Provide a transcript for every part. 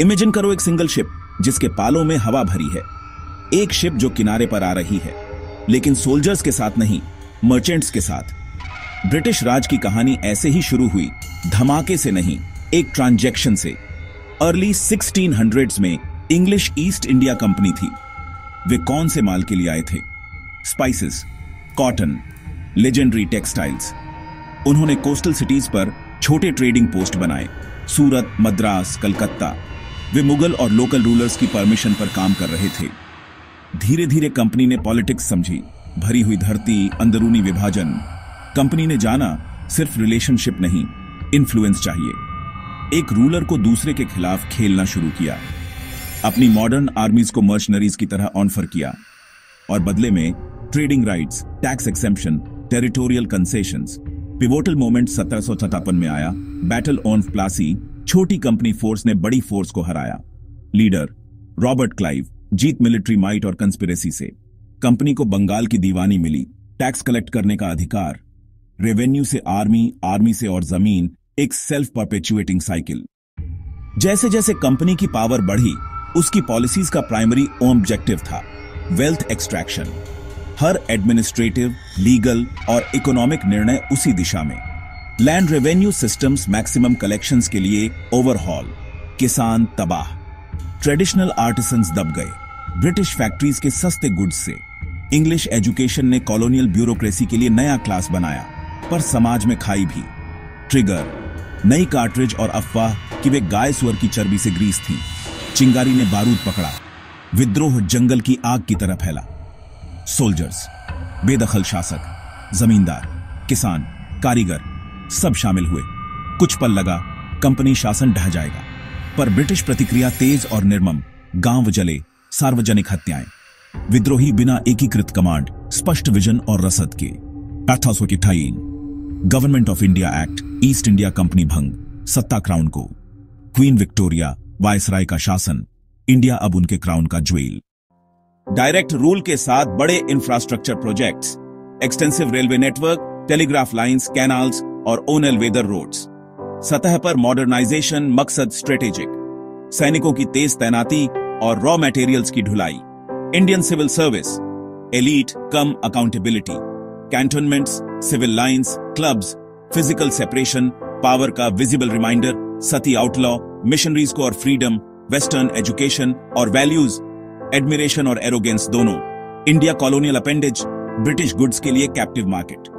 Imagine करो एक single ship जिसके पालों में हवा भरी है, एक शिप जो किनारे पर आ रही है, लेकिन सोल्जर्स के साथ नहीं, मर्चेंट्स के साथ। ब्रिटिश राज की कहानी ऐसे ही शुरू हुई, धमाके से नहीं, एक ट्रांजैक्शन से। अर्ली 1600s में इंग्लिश ईस्ट इंडिया कंपनी थी। वे कौन से माल के लिए आए थे? Spices, cotton, legendary textiles. उन्होंने कोस्टल सिटीज पर छोटे ट्रेडिंग पोस्ट बनाए, सूरत, मद्रास, कलकत्ता। वे मुगल और लोकल रूलर्स की परमिशन पर काम कर रहे थे। धीरे धीरे कंपनी ने पॉलिटिक्स समझी, भरी हुई धरती, अंदरूनी विभाजन। कंपनी ने जाना सिर्फ रिलेशनशिप नहीं, इन्फ्लुएंस चाहिए। एक रूलर को दूसरे के खिलाफ खेलना शुरू किया, अपनी मॉडर्न आर्मीज को मर्चनरीज की तरह ऑफर किया, और बदले में trading rights, tax exemption, territorial concessions. Pivotal moment 1757 में आया, बैटल ऑन प्लासी। छोटी कंपनी फोर्स ने बड़ी फोर्स को हराया। लीडर रॉबर्ट क्लाइव, जीत मिलिट्री माइट और कंस्पिरेसी से। कंपनी को बंगाल की दीवानी मिली, टैक्स कलेक्ट करने का अधिकार। रेवेन्यू से आर्मी, आर्मी से और जमीन, एक सेल्फ परपेचुएटिंग साइकिल। जैसे जैसे कंपनी की पावर बढ़ी, उसकी पॉलिसीज का प्राइमरी ऑब्जेक्टिव था वेल्थ एक्सट्रैक्शन। हर एडमिनिस्ट्रेटिव, लीगल और इकोनॉमिक निर्णय उसी दिशा में। Land revenue systems, maximum collections के लिए ओवरहॉल। किसान तबाह, ट्रेडिशनल आर्टिसंस दब गए ब्रिटिश फैक्ट्रीज के सस्ते गुड्स से। इंग्लिश एजुकेशन ने कॉलोनियल ब्यूरोक्रेसी के लिए नया क्लास बनाया, पर समाज में खाई भी। ट्रिगर, नई कार्ट्रिज और अफवाह कि वे गाय सुअर की चर्बी से ग्रीस थी। चिंगारी ने बारूद पकड़ा, विद्रोह जंगल की आग की तरह फैला। सोल्जर्स, बेदखल शासक, जमींदार, किसान, कारीगर सब शामिल हुए। कुछ पल लगा कंपनी शासन ढह जाएगा, पर ब्रिटिश प्रतिक्रिया तेज और निर्मम। गांव जले, सार्वजनिक हत्याएं, विद्रोही बिना एकीकृत कमांड, स्पष्ट विजन और रसद के। 1858 government of India act, east India company भंग, सत्ता क्राउन को। क्वीन विक्टोरिया, वायसराय का शासन, इंडिया अब उनके क्राउन का ज्वेल। डायरेक्ट रूल के साथ बड़े infrastructure projects, extensive railway network, telegraph lines, canals और ओनल वेदर रोड्स। सतह पर मॉडर्नाइजेशन, मकसद स्ट्रेटेजिक। सैनिकों की तेज तैनाती और रॉ मटेरियल्स की ढुलाई। Indian civil service, elite cum accountability. Cantonments, civil lines, clubs, physical separation, power का visible reminder. Sati outlaw, missionaries को और फ्रीडम, वेस्टर्न एजुकेशन और वैल्यूज, एडमिरेशन और एरोगेंस दोनों। India colonial appendage, British goods के लिए कैप्टिव मार्केट।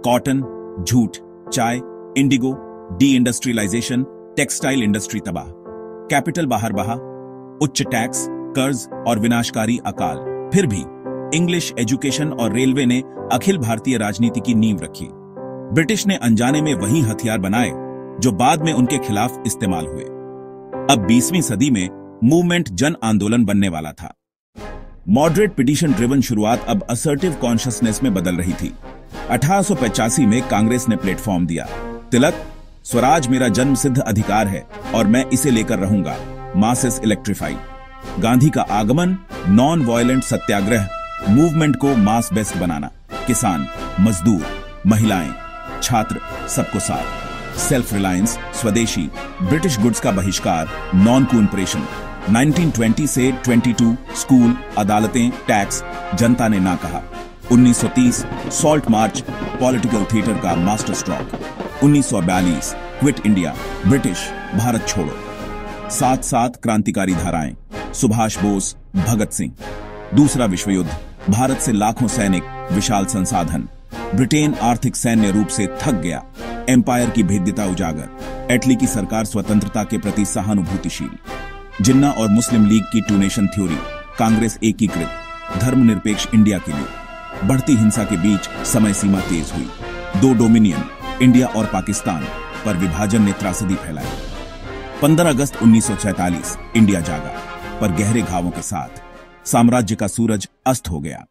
कॉटन, झूठ, चाय, indigo, deindustrialization, textile industry तबाह। कैपिटल बाहर बहा, उच्च टैक्स, कर्ज और विनाशकारी अकाल। फिर भी इंग्लिश एजुकेशन और रेलवे ने अखिल भारतीय राजनीति की नींव रखी। ब्रिटिश ने अनजाने में वही हथियार बनाए जो बाद में उनके खिलाफ इस्तेमाल हुए। अब 20वीं सदी में मूवमेंट जन आंदोलन बनने वाला था। मॉडरेट पिटीशन ड्रिवन शुरुआत अब असर्टिव कॉन्शियसनेस में बदल रही थी। 1885 में कांग्रेस ने प्लेटफॉर्म दिया, तिलक, स्वराज मेरा जन्म सिद्ध अधिकार है और मैं इसे लेकर रहूंगा। Masses electrified. गांधी का आगमन, नॉन वायलेंट सत्याग्रह, मूवमेंट को मास बेस्ट बनाना। किसान, मजदूर, महिलाएं, छात्र, सबको साथ। सेल्फ रिलायंस, स्वदेशी, ब्रिटिश गुड्स का बहिष्कार, नॉन कूपरेशन। 1920 से 22 स्कूल, अदालतें, टैक्स, जनता ने ना कहा। 1930 सॉल्ट मार्च, पॉलिटिकल थिएटर का master stroke. 1942 quit India, British, Bharat छोड़ो। साथ साथ क्रांतिकारी धाराएं, सुभाष बोस, भगत सिंह। दूसरा विश्व युद्ध, भारत से लाखों सैनिक, विशाल संसाधन। ब्रिटेन आर्थिक सैन्य रूप से थक गया, एम्पायर की भेद्यता उजागर। एटली की सरकार स्वतंत्रता के प्रति सहानुभूतिशील। जिन्ना और मुस्लिम लीग की टू नेशन थ्योरी, कांग्रेस एकीकृत, धर्मनिरपेक्ष इंडिया के लिए। बढ़ती हिंसा के बीच समय सीमा तेज हुई। 2 डोमिनियन, इंडिया और पाकिस्तान, पर विभाजन ने त्रासदी फैलाई। 15 अगस्त 1947 इंडिया जागा, पर गहरे घावों के साथ। साम्राज्य का सूरज अस्त हो गया।